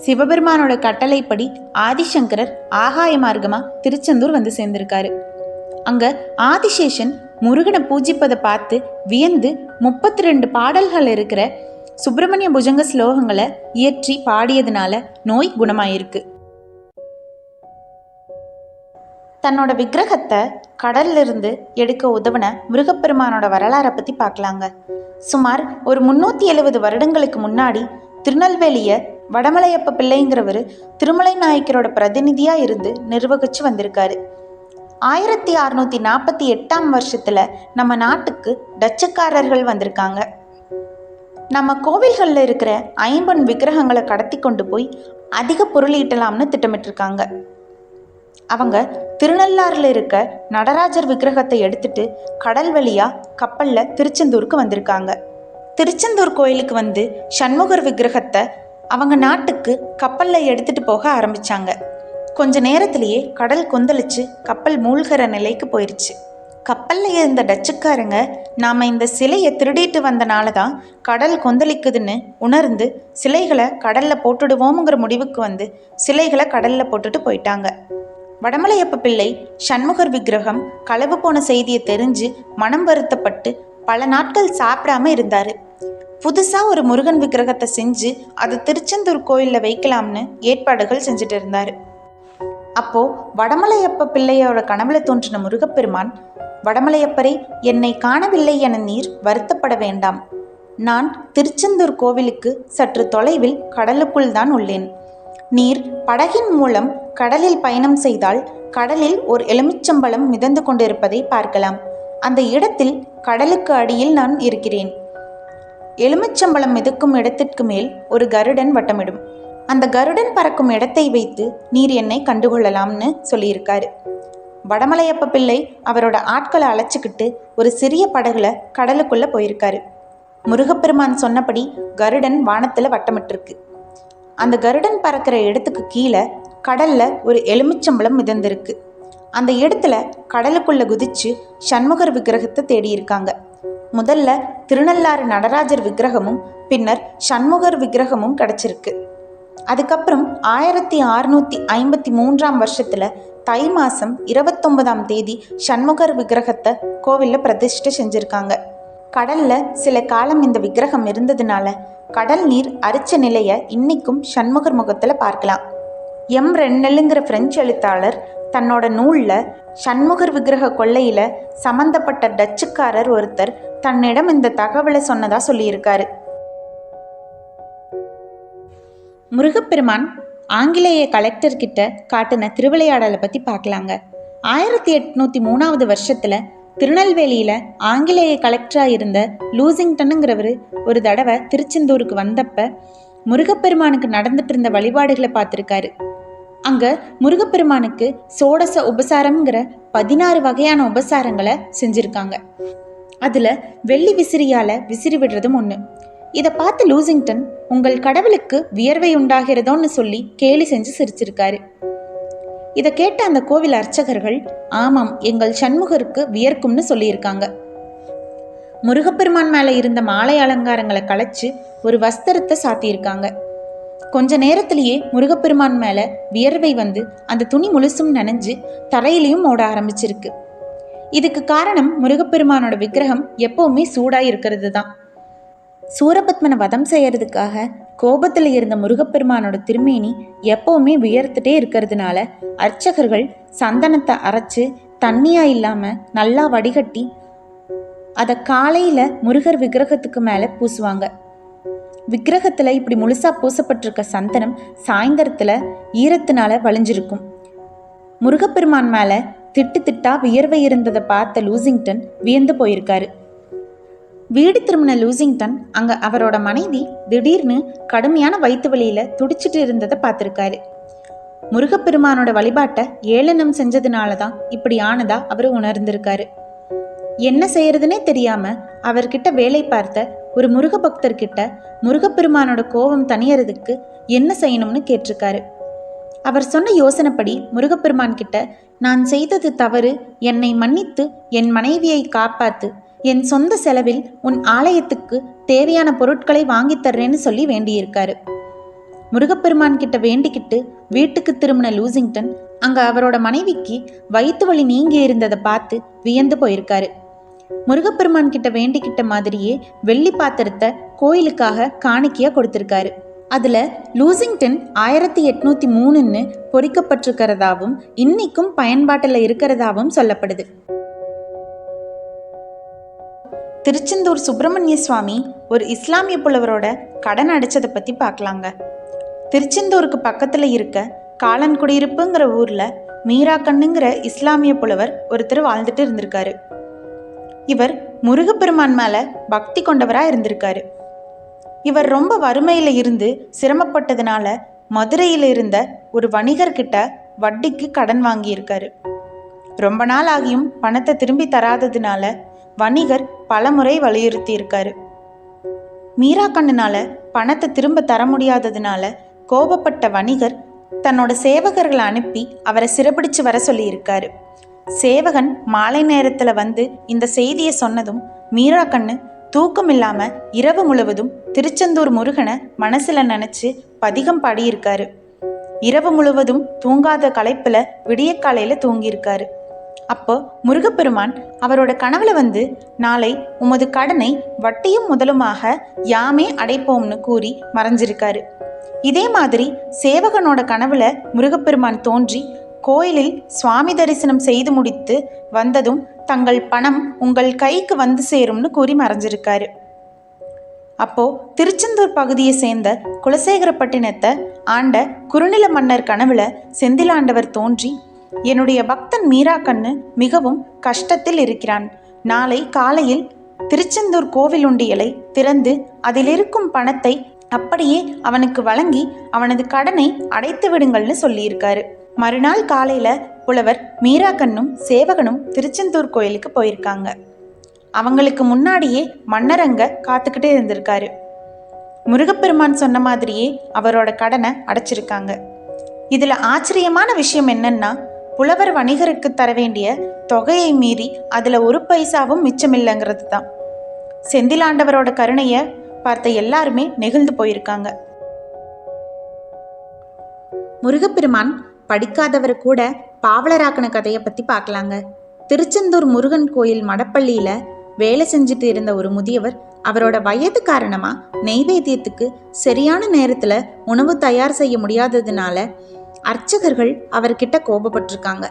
சிவபெருமானோட கட்டளைப்படி ஆதிசங்கரர் ஆகாய மார்க்கமா திருச்செந்தூர் வந்து சேர்ந்திருக்காரு. அங்க ஆதிசேஷன் முருகனை பூஜிப்பதை பார்த்து வியந்து 32 பாடல்கள் இருக்கிற சுப்பிரமணிய புஜங்க ஸ்லோகங்களை இயற்றி பாடியதுனால நோய் குணமாயிருக்கு. தன்னோட விக்கிரகத்தை கடல்ல இருந்து எடுக்க உதவின முருகப்பெருமானோட வரலாறை பத்தி பார்க்கலாங்க. சுமார் ஒரு 370 வருடங்களுக்கு முன்னாடி திருநெல்வேலிய வடமலையப்ப பிள்ளைங்கிறவர் திருமலை நாயக்கரோட பிரதிநிதியா இருந்து நிர்வகிச்சு வந்திருக்காரு. 1648ஆம் வருஷத்துல நம்ம நாட்டுக்கு டச்சுக்காரர்கள் வந்திருக்காங்க. நம்ம கோவில்களில் இருக்கிற 50 விக்கிரகங்களை கடத்தி கொண்டு போய் அதிக பொருளீட்டலாம்னு திட்டமிட்டிருக்காங்க. அவங்க திருநள்ளாறுல இருக்க நடராஜர் விக்கிரகத்தை எடுத்துட்டு கடல் வழியா கப்பல்ல திருச்செந்தூருக்கு வந்திருக்காங்க. திருச்செந்தூர் கோயிலுக்கு வந்து சண்முகர் விக்கிரகத்தை அவங்க நாட்டுக்கு கப்பல்ல எடுத்துட்டு போக ஆரம்பிச்சாங்க. கொஞ்ச நேரத்திலேயே கடல் கொந்தளிச்சு கப்பல் மூழ்கிற நிலைக்கு போயிருச்சு. கப்பல்ல இருந்த டச்சுக்காரங்க நாம இந்த சிலையை திருடிட்டு வந்தனால தான் கடல் கொந்தளிக்குதுன்னு உணர்ந்து சிலைகளை கடல்ல போட்டுடுவோமுங்கிற முடிவுக்கு வந்து சிலைகளை கடல்ல போட்டுட்டு போயிட்டாங்க. வடமலையப்ப பிள்ளை சண்முகர் விக்கிரகம் களவு போன செய்தியை தெரிஞ்சு மனம் வருத்தப்பட்டு பல நாட்கள் சாப்பிடாம இருந்தாரு. புதுசா ஒரு முருகன் விக்கிரகத்தை செஞ்சு அதை திருச்செந்தூர் கோயில்ல வைக்கலாம்னு ஏற்பாடுகள் செஞ்சுட்டு இருந்தாரு. அப்போ வடமலையப்ப பிள்ளையோட கனவுல தோன்றின முருகப்பெருமான், வடமலையப்பரே, என்னை காணவில்லை என நீர் வருத்தப்பட வேண்டாம். நான் திருச்செந்தூர் கோவிலுக்கு சற்று தொலைவில் கடலுக்குள் தான் உள்ளேன். நீர் படகின் மூலம் கடலில் பயணம் செய்தால் கடலில் ஒரு எலுமிச்சம்பழம் மிதந்து கொண்டிருப்பதை பார்க்கலாம். அந்த இடத்தில் கடலுக்கு அடியில் நான் இருக்கிறேன். எலுமிச்சம்பழம் மிதக்கும் இடத்திற்கு மேல் ஒரு கருடன் வட்டமிடும். அந்த கருடன் பறக்கும் இடத்தை வைத்து நீர் என்னை கண்டுகொள்ளலாம்னு சொல்லியிருக்காரு. வடமலையப்ப பிள்ளை அவரோட ஆட்களை அழைச்சிக்கிட்டு ஒரு சிறிய படகுல கடலுக்குள்ள போயிருக்காரு. முருகப்பெருமான் சொன்னபடி கருடன் வானத்துல வட்டமிட்டிருக்கு. அந்த கருடன் பறக்கிற இடத்துக்கு கீழே கடல்ல ஒரு எலுமிச்சம்பழம் மிதந்திருக்கு. அந்த இடத்துல கடலுக்குள்ள குதிச்சு சண்முகர் விக்கிரகத்தை தேடி இருக்காங்க. முதல்ல திருநள்ளாறு நடராஜர் விக்கிரகமும் பின்னர் சண்முகர் விக்கிரகமும் கிடைச்சிருக்கு. அதுக்கப்புறம் 1653ஆம் வருஷத்துல தை மாசம் 29ஆம் தேதி சண்முகர் விக்கிரகத்தை கோவில்ல பிரதிஷ்டை செஞ்சிருக்காங்க. கடல்ல சில காலம் இந்த விக்கிரகம் இருந்ததுனால கடல் நீர் அரிச்ச நிலைய இன்னைக்கும் சண்முகர் முகத்துல பார்க்கலாம். எம் ரென்னலுங்கிற பிரெஞ்சு எழுத்தாளர் தன்னோட நூல்ல சண்முகர் விக்கிரக கொள்ளையில சம்பந்தப்பட்ட டச்சுக்காரர் ஒருத்தர் தன்னிடம் இந்த தகவலை சொன்னதா சொல்லியிருக்காரு. முருகப்பெருமான் ஆங்கிலேய கலெக்டர் கிட்ட காட்டின திருவிளையாடலை பத்தி பார்க்கலாங்க. 1803ஆவது வருஷத்துல திருநெல்வேலியில ஆங்கிலேய கலெக்டரா இருந்த லூசிங்டனுங்கிறவர் ஒரு தடவை திருச்செந்தூருக்கு வந்தப்ப முருகப்பெருமானுக்கு நடந்துட்டு இருந்த வழிபாடுகளை பார்த்துருக்காரு. அங்க முருகப்பெருமானுக்கு சோடச உபசாரம்ங்கிற 16 வகையான உபசாரங்களை செஞ்சிருக்காங்க. அதுல வெள்ளி விசிறியால விசிறி விடுறதும் ஒண்ணு. இதை பார்த்து லூசிங்டன், உங்கள் கடவுளுக்கு வியர்வை உண்டாகிறதோன்னு சொல்லி கேலி செஞ்சு சிரிச்சிருக்காரு. இதை கேட்ட அந்த கோவில் அர்ச்சகர்கள், ஆமாம், எங்கள் சண்முகருக்கு வியர்க்கும்னு சொல்லியிருக்காங்க. முருகப்பெருமான் மேல இருந்த மாலை அலங்காரங்களை களைச்சு ஒரு வஸ்திரத்தை சாத்தியிருக்காங்க. கொஞ்ச நேரத்திலேயே முருகப்பெருமான் மேல வியர்வை வந்து அந்த துணி முழுசும் நனைஞ்சு தரையிலையும் ஓட ஆரம்பிச்சிருக்கு. இதுக்கு காரணம் முருகப்பெருமானோட விக்கிரகம் எப்பவுமே சூடா இருக்கிறது தான். சூரபத்மனை வதம் செய்யறதுக்காக கோபத்தில் இருந்த முருகப்பெருமானோட திருமேனி எப்பவுமே வியர்த்துட்டே இருக்கிறதுனால அர்ச்சகர்கள் சந்தனத்தை அரைச்சு தண்ணியா இல்லாம நல்லா வடிகட்டி அதை காலையில் முருகர் விக்கிரகத்துக்கு மேலே பூசுவாங்க. விக்கிரகத்தில் இப்படி முழுசாக பூசப்பட்டிருக்க சந்தனம் சாயந்தரத்தில் ஈரத்தினால வழிஞ்சிருக்கும். முருகப்பெருமான் மேலே திட்டு திட்டா வியர்வை இருந்ததை பார்த்த லூசிங்டன் வியந்து போயிருக்காரு. வீடு திரும்பின லூசிங்டன் அங்கே அவரோட மனைவி திடீர்னு கடுமையான வயிற்று வலியில் துடிச்சிட்டு இருந்ததை பார்த்துருக்காரு. முருகப்பெருமானோட வழிபாட்டை ஏளனம் செஞ்சதுனால தான் இப்படி ஆனதா அவர் உணர்ந்திருக்காரு. என்ன செய்யறதுனே தெரியாம அவர்கிட்ட வேலை பார்த்த ஒரு முருக பக்தர்கிட்ட முருகப்பெருமானோட கோபம் தணியறதுக்கு என்ன செய்யணும்னு கேட்டிருக்காரு. அவர் சொன்ன யோசனைப்படி முருகப்பெருமான் கிட்ட, நான் செய்தது தவறு, என்னை மன்னித்து என் மனைவியை காப்பாத்து, என் சொந்த செலவில் உன் ஆலயத்துக்கு தேவையான பொருட்களை வாங்கித்தர்றேன்னு சொல்லி வேண்டியிருக்காரு. முருகப்பெருமான் கிட்ட வேண்டிக்கிட்டு வீட்டுக்கு திரும்பின லூசிங்டன் அங்க அவரோட மனைவிக்கு வயிற்று வலி நீங்கி இருந்ததை பார்த்து வியந்து போயிருக்காரு. முருகப்பெருமான் கிட்ட வேண்டிக்கிட்ட மாதிரியே வெள்ளி பாத்திரத்தை கோயிலுக்காக காணிக்கையா கொடுத்திருக்காரு. அதுல லூசிங்டன் 1803 பொறிக்கப்பட்டிருக்கிறதாவும் இன்னைக்கும் பயன்பாட்டில் இருக்கிறதாவும் சொல்லப்படுது. திருச்செந்தூர் சுப்பிரமணிய சுவாமி ஒரு இஸ்லாமிய புலவரோட கடன் அடைச்சதை பற்றி பார்க்கலாங்க. திருச்செந்தூருக்கு பக்கத்தில் இருக்க காலன்குடியிருப்புங்கிற ஊரில் மீராக்கண்ணுங்கிற இஸ்லாமிய புலவர் ஒருத்தர் வாழ்ந்துட்டு இருந்திருக்காரு. இவர் முருகப்பெருமான் மேலே பக்தி கொண்டவராக இருந்திருக்காரு. இவர் ரொம்ப வறுமையில் இருந்து சிரமப்பட்டதுனால மதுரையில் இருந்த ஒரு வணிகர்கிட்ட வட்டிக்கு கடன் வாங்கியிருக்காரு. ரொம்ப நாள் ஆகியும் பணத்தை திரும்பி தராததுனால வணிகர் பலமுறை வலியுறுத்தி இருக்காரு. மீராக்கண்ணுனால பணத்தை திரும்ப தர முடியாததுனால கோபப்பட்ட வணிகர் தன்னோட சேவகர்களை அனுப்பி அவரை சிறைப்பிடிச்சு வர சொல்லி இருக்காரு. சேவகன் மாலை நேரத்தில் வந்து இந்த செய்தியை சொன்னதும் மீராக்கண்ணு தூக்கம் இல்லாம இரவு முழுவதும் திருச்செந்தூர் முருகனை மனசுல நினைச்சு பதிகம் பாடியிருக்காரு. இரவு முழுவதும் தூங்காத களைப்புல விடிய காலையில தூங்கியிருக்காரு. அப்போ முருகப்பெருமான் அவரோட கனவுல வந்து, நாளை உமது கடனை வட்டியும் முதலுமாக யாமே அடைப்போம்னு கூறி மறைஞ்சிருக்காரு. இதே மாதிரி சேவகனோட கனவுல முருகப்பெருமான் தோன்றி கோயிலில் சுவாமி தரிசனம் செய்து முடித்து வந்ததும் தங்கள் பணம் உங்கள் கைக்கு வந்து சேரும்னு கூறி மறைஞ்சிருக்காரு. அப்போ திருச்செந்தூர் பகுதியை சேர்ந்த குலசேகரப்பட்டினத்தை ஆண்ட குறுநில மன்னர் கனவுல செந்திலாண்டவர் தோன்றி, என்னுடைய பக்தன் மீராக்கண்ணு மிகவும் கஷ்டத்தில் இருக்கிறான். நாளை காலையில் திருச்செந்தூர் கோவில் உண்டியலை திறந்து அதில் இருக்கும் பணத்தை அப்படியே அவனுக்கு வழங்கி அவனது கடனை அடைத்து விடுங்கள்னு சொல்லியிருக்காரு. மறுநாள் காலையில புலவர் மீராக்கண்ணும் சேவகனும் திருச்செந்தூர் கோயிலுக்கு போயிருக்காங்க. அவங்களுக்கு முன்னாடியே மன்னர் அங்க காத்துக்கிட்டே இருந்திருக்காரு. முருகப்பெருமான் சொன்ன மாதிரியே அவரோட கடனை அடைச்சிருக்காங்க. இதுல ஆச்சரியமான விஷயம் என்னன்னா, புலவர் வணிகருக்கு தர வேண்டிய தொகையை மீறி அதுல ஒரு பைசாவும் மிச்சமில்லைங்கிறது தான். செந்திலாண்டவரோட கருணைய பார்த்த எல்லாருமே நெகிழ்ந்து போயிருக்காங்க. முருகப்பெருமான் படிக்காதவர் கூட பாவலராக்கன கதையை பத்தி பார்க்கலாங்க. திருச்செந்தூர் முருகன் கோயில் மடப்பள்ளியில வேலை செஞ்சுட்டு இருந்த ஒரு முதியவர் அவரோட வயது காரணமா நெய்வேத்தியத்துக்கு சரியான நேரத்துல உணவு தயார் செய்ய முடியாததுனால அர்ச்சகர்கள் அவர்கிட்ட கோபப்பட்டிருக்காங்க.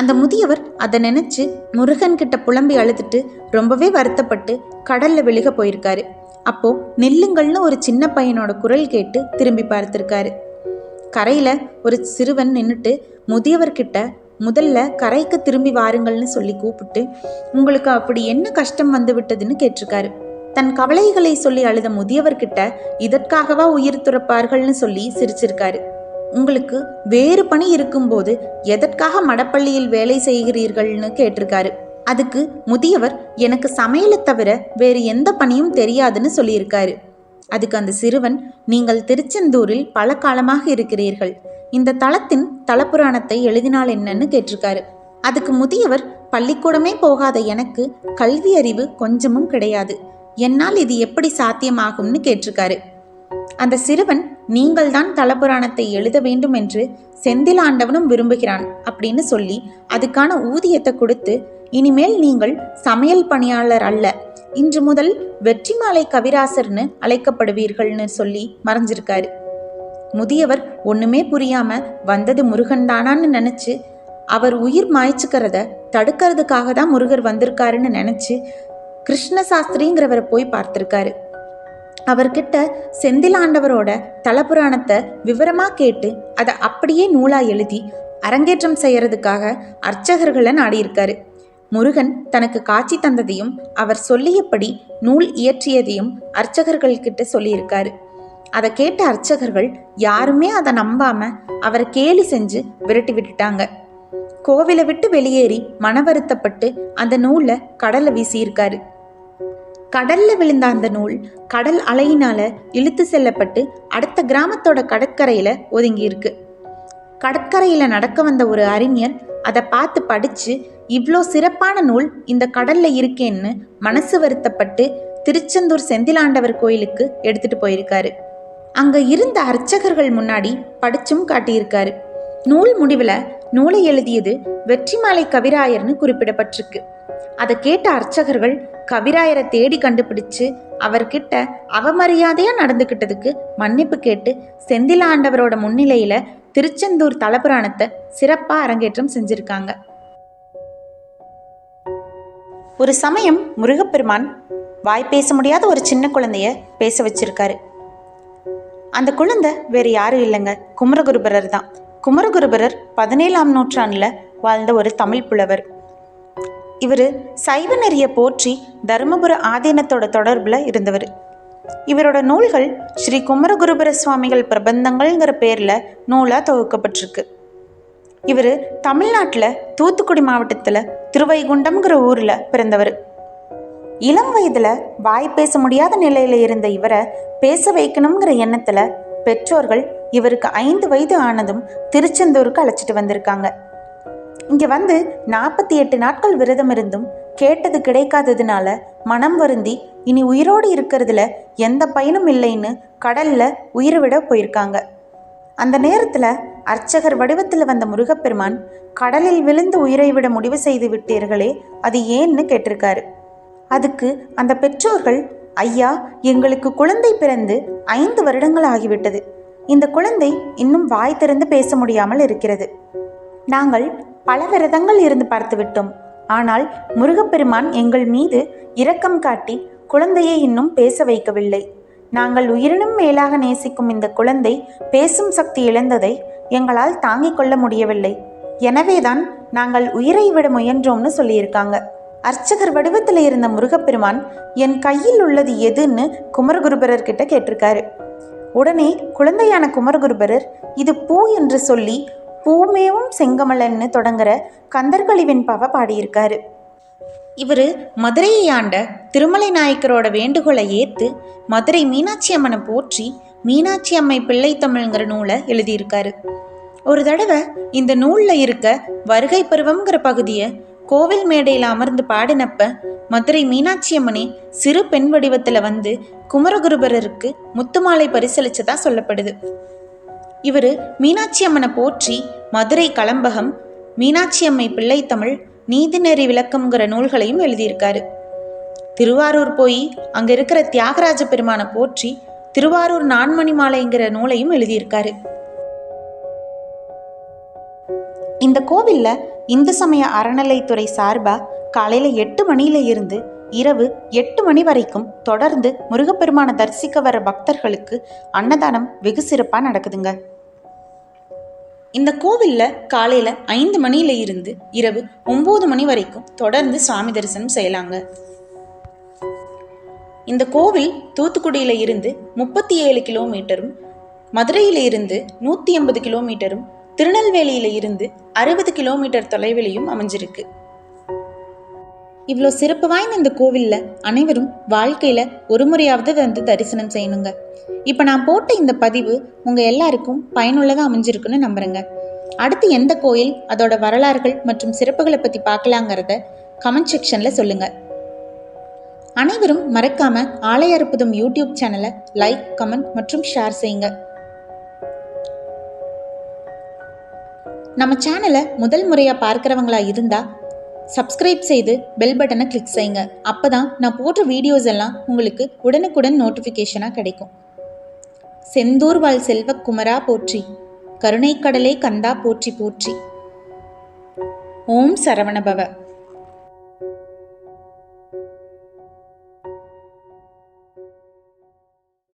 அந்த முதியவர் அதை நினைச்சு முருகன் கிட்ட புலம்பி அழுதுட்டு ரொம்பவே வருத்தப்பட்டு கடல்ல விழுக போயிருக்காரு. அப்போ நில்லுங்கள்னு ஒரு சின்ன பையனோட குரல் கேட்டு திரும்பி பார்த்திருக்காரு. கரையில ஒரு சிறுவன் நின்றுட்டு முதியவர்கிட்ட முதல்ல கரைக்கு திரும்பி வாருங்கள்னு சொல்லி கூப்பிட்டு, உங்களுக்கு அப்படி என்ன கஷ்டம் வந்து விட்டதுன்னு கேட்டிருக்காரு. தன் கவலைகளை சொல்லி அழுத முதியவர்கிட்ட இதற்காகவா உயிர் துறப்பார்கள்னு சொல்லி சிரிச்சிருக்காரு. உங்களுக்கு வேறு பணி இருக்கும்போது எதற்காக மடப்பள்ளியில் வேலை செய்கிறீர்கள்னு கேட்டிருக்காரு. அதுக்கு முதியவர், எனக்கு சமையலை தவிர வேறு எந்த பணியும் தெரியாதுன்னு சொல்லியிருக்காரு. அதுக்கு அந்த சிறுவன், நீங்கள் திருச்செந்தூரில் பல காலமாக இருக்கிறீர்கள், இந்த தலத்தின் தலப்புராணத்தை எழுதினால் என்னன்னு கேட்டிருக்காரு. அதுக்கு முதியவர், பள்ளிக்கூடமே போகாத எனக்கு கல்வி அறிவு கொஞ்சமும் கிடையாது, என்னால் இது எப்படி சாத்தியமாகும்னு கேட்டிருக்காரு. அந்த சிறுவன், நீங்கள் தான் தலப்புராணத்தை எழுத வேண்டும் என்று செந்திலாண்டவனும் விரும்புகிறான் அப்படின்னு சொல்லி அதுக்கான ஊதியத்தை கொடுத்து, இனிமேல் நீங்கள் சமையல் பணியாளர் அல்ல, இன்று முதல் வெற்றிமாலை கவிராசர்னு அழைக்கப்படுவீர்கள்னு சொல்லி மறைஞ்சிருக்காரு. முதியவர் ஒண்ணுமே புரியாம வந்தது முருகன் தானான்னு நினைச்சு அவர் உயிர் மாய்ச்சிக்கிறத தடுக்கிறதுக்காக தான் முருகர் வந்திருக்காருன்னு நினைச்சு கிருஷ்ண சாஸ்திரிங்கிறவரை போய் பார்த்திருக்காரு. அவர்கிட்ட செந்திலாண்டவரோட தலபுராணத்தை விவரமா கேட்டு அதை அப்படியே நூலா எழுதி அரங்கேற்றம் செய்யறதுக்காக அர்ச்சகர்களை நாடியிருக்காரு. முருகன் தனக்கு காட்சி தந்ததையும் அவர் சொல்லியபடி நூல் இயற்றியதையும் அர்ச்சகர்கள்கிட்ட சொல்லியிருக்காரு. அதை கேட்ட அர்ச்சகர்கள் யாருமே அதை நம்பாம அவரை கேலி செஞ்சு விரட்டி விட்டுட்டாங்க. கோவிலை விட்டு வெளியேறி மன வருத்தப்பட்டு அந்த நூலை கடல்ல வீசியிருக்காரு. கடல்ல விழுந்த அந்த நூல் கடல் அலையினால இழுத்து செல்லப்பட்டு அடுத்த கிராமத்தோட கடற்கரையில ஒதுங்கி இருக்கு. கடற்கரையில நடக்க வந்த ஒரு அறிஞர் அதை பார்த்து படிச்சு இவ்வளோ சிறப்பான நூல் இந்த கடல்ல இருக்கேன்னு மனசு வருத்தப்பட்டு திருச்செந்தூர் செந்திலாண்டவர் கோயிலுக்கு எடுத்துட்டு போயிருக்காரு. அங்க இருந்த அர்ச்சகர்கள் முன்னாடி படிச்சும் காட்டியிருக்காரு. நூல் முடிவுல நூலை எழுதியது வெற்றிமாலை கவிராயர்னு குறிப்பிடப்பட்டிருக்கு. அதை கேட்ட அர்ச்சகர்கள் கவிராயரை தேடி கண்டுபிடிச்சு அவர்கிட்ட அவமரியாதையா நடந்துகிட்டதுக்கு மன்னிப்பு கேட்டு செந்திலாண்டவரோட முன்னிலையில திருச்செந்தூர் தலபுராணத்தை சிறப்பா அரங்கேற்றம் செஞ்சிருக்காங்க. ஒரு சமயம் முருகப்பெருமான் வாய் பேச முடியாத ஒரு சின்ன குழந்தைய பேச வச்சிருக்காரு. அந்த குழந்தை வேறு யாரும் இல்லைங்க, குமரகுருபரர் தான். குமரகுருபரர் 17ஆம் நூற்றாண்டுல வாழ்ந்த ஒரு தமிழ் புலவர். இவர் சைவ நெறிய போற்றி தருமபுர ஆதீனத்தோட தொடர்புல இருந்தவர். இவரோட நூல்கள் ஸ்ரீ குமரகுருபர சுவாமிகள் பிரபந்தங்கள்ங்கிற பேர்ல நூலா தொகுக்கப்பட்டிருக்கு. இவர் தமிழ்நாட்டில் தூத்துக்குடி மாவட்டத்தில் திருவைகுண்டம்ங்கிற ஊரில் பிறந்தவர். இளம் வயதில் வாய் பேச முடியாத நிலையில் இருந்த இவரை பேச வைக்கணுங்கிற எண்ணத்தில் பெற்றோர்கள் இவருக்கு 5 வயது ஆனதும் திருச்செந்தூருக்கு அழைச்சிட்டு வந்திருக்காங்க. இங்கே வந்து 48 நாட்கள் விரதம் இருந்தும் கேட்டது கிடைக்காததுனால மனம் வருந்தி இனி உயிரோடு இருக்கிறதுல எந்த பயனும் இல்லைன்னு கடலில் உயிரை விட போயிருக்காங்க. அந்த நேரத்தில் அர்ச்சகர் வடிவத்தில் வந்த முருகப்பெருமான் கடலில் விழுந்து உயிரை விட முடிவு செய்து விட்டீர்களே, அது ஏன்னு கேட்டிருக்காரு. அதுக்கு அந்த பெற்றோர்கள், ஐயா, எங்களுக்கு குழந்தை பிறந்து 5 வருடங்கள் ஆகிவிட்டது. இந்த குழந்தை இன்னும் வாய் திறந்து பேச முடியாமல் இருக்கிறது. நாங்கள் பல விரதங்கள் இருந்து பார்த்து விட்டோம். ஆனால் முருகப்பெருமான் எங்கள் மீது இரக்கம் காட்டி குழந்தையை இன்னும் பேச வைக்கவில்லை. நாங்கள் உயிரினும் மேலாக நேசிக்கும் இந்த குழந்தை பேசும் சக்தி இழந்ததை எங்களால் தாங்கிக் கொள்ள முடியவில்லை. எனவேதான் நாங்கள் உயிரை விட முயன்றோம்னு சொல்லியிருக்காங்க. அர்ச்சகர் வடிவத்தில் இருந்த முருகப்பெருமான் என் கையில் உள்ளது எதுன்னு குமரகுருபரர் கிட்ட கேட்டிருக்காரு. உடனே குழந்தையான குமரகுருபரர் இது பூ என்று சொல்லி பூமேவும் செங்கமலன்னு தொடங்குற கந்தர்களிவின் பாவ பாடியிருக்காரு. இவர் மதுரையை ஆண்ட திருமலை நாயக்கரோட வேண்டுகோளை ஏற்று மதுரை மீனாட்சி அம்மனை போற்றி மீனாட்சி அம்மை பிள்ளை தமிழ்ங்கிற நூலை எழுதியிருக்காரு. ஒரு தடவை இந்த நூலில் இருக்க வருகை பருவம்ங்கிற பகுதியை கோவில் மேடையில் அமர்ந்து பாடினப்ப மதுரை மீனாட்சி அம்மனே சிறு பெண் வடிவத்தில் வந்து குமரகுருபரருக்கு முத்துமாலை பரிசளிச்சதா சொல்லப்படுது. இவர் மீனாட்சி அம்மனை போற்றி மதுரை கலம்பகம், மீனாட்சி அம்மை பிள்ளை தமிழ், நீதிநெறி விளக்கம்ங்கிற நூல்களையும் எழுதியிருக்காரு. திருவாரூர் போய் அங்க இருக்கிற தியாகராஜ பெருமானை போற்றி திருவாரூர் நான்மணி மாலைங்கிற நூலையும் எழுதியிருக்காரு. இந்த கோவில்ல இந்து சமய அறநிலைத்துறை சார்பா காலையில 8 மணியில இருந்து இரவு 8 மணி வரைக்கும் தொடர்ந்து முருகப்பெருமானை தரிசிக்க வர பக்தர்களுக்கு அன்னதானம் வெகு சிறப்பா நடக்குதுங்க. இந்த கோவில்ல காலையில 5 மணியில இருந்து இரவு 9 மணி வரைக்கும் தொடர்ந்து சுவாமி தரிசனம் செய்யலாங்க. இந்த கோவில் தூத்துக்குடியில இருந்து 37 கிலோமீட்டரும், மதுரையில இருந்து 180 கிலோமீட்டரும், திருநெல்வேலியில இருந்து 60 கிலோமீட்டர் தொலைவிலையும் அமைஞ்சிருக்கு. இவ்வளோ சிறப்பு வாய்ந்த இந்த கோவில்ல அனைவரும் வாழ்க்கையில ஒரு முறையாவது வந்து தரிசனம் செய்யணுங்க. இப்போ நான் போட்ட இந்த பதிவு உங்க எல்லாருக்கும் பயனுள்ளதாக அமைஞ்சிருக்குன்னு நம்புறேங்க. அடுத்து எந்த கோயில், அதோட வரலாறுகள் மற்றும் சிறப்புகளை பத்தி பார்க்கலாங்கிறத கமெண்ட் செக்ஷன்ல சொல்லுங்க. அனைவரும் மறக்காம ஆலய அற்புதம் யூடியூப் சேனலை லைக், கமெண்ட் மற்றும் ஷேர் செய்யுங்க. நம்ம சேனலை முதல் முறையா பார்க்கிறவங்களா இருந்தா சப்ஸ்கிரைப் செய்து பெல் பட்டனை கிளிக் செய்யுங்க. அப்பதான் நான் போடுற வீடியோஸ் எல்லாம் உங்களுக்கு உடனுக்குடன் நோட்டிஃபிகேஷனா கிடைக்கும். செந்தூர் வாழ் செல்வக்குமரா போற்றி, கருணைக்கடலே கந்தா போற்றி போற்றி. ஓம் சரவணபவ.